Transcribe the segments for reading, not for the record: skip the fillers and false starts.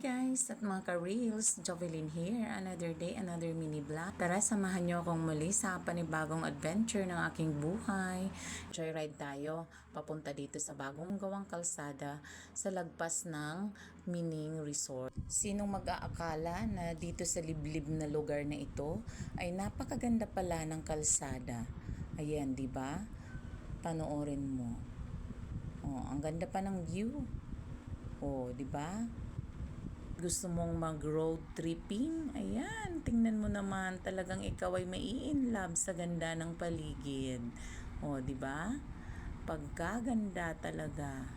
guys at mga ka-reels, Jovelyn here. Another day, another mini vlog. Tara, samahan nyo akong muli sa panibagong adventure ng aking buhay. Joyride tayo papunta dito sa bagong gawang kalsada sa lagpas ng Mining Resort. Sinong mag-aakala na dito sa liblib na lugar na ito ay napakaganda pala ng kalsada. Ayan, di ba? Panoorin mo. Oh, ang ganda pa ng view. Oh, di ba? Gusto mong mag-road tripping? Ayan, tingnan mo naman, talagang ikaw ay mai-inlove sa ganda ng paligid. O, di ba? Pagkaganda talaga.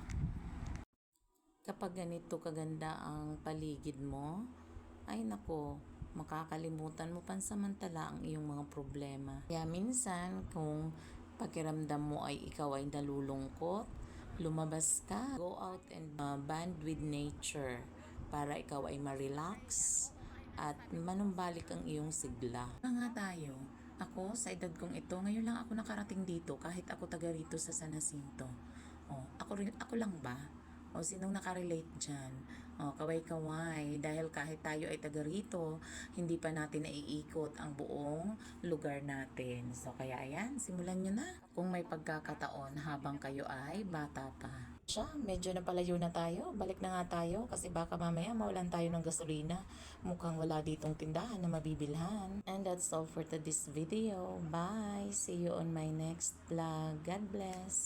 Kapag ganito kaganda ang paligid mo, ay nako, makakalimutan mo pansamantala ang iyong mga problema. Kaya minsan, kung pakiramdam mo ay ikaw ay nalulungkot, lumabas ka, go out and bond with nature para ikaw ay ma-relax at manumbalik ang iyong sigla. Nga tayo, ako sa edad kong ito, ngayon lang ako nakarating dito kahit ako taga rito sa San Jacinto. Ako lang ba? Sinong nakarelate dyan? Kaway-kaway, dahil kahit tayo ay taga rito, hindi pa natin naiikot ang buong lugar natin. So kaya ayan, simulan nyo na kung may pagkakataon habang kayo ay bata pa. Medyo napalayo na tayo. Balik na nga tayo kasi baka mamaya mawalan tayo ng gasolina. Mukhang wala ditong tindahan na mabibilhan. And that's all for today's video. Bye! See you on my next vlog. God bless!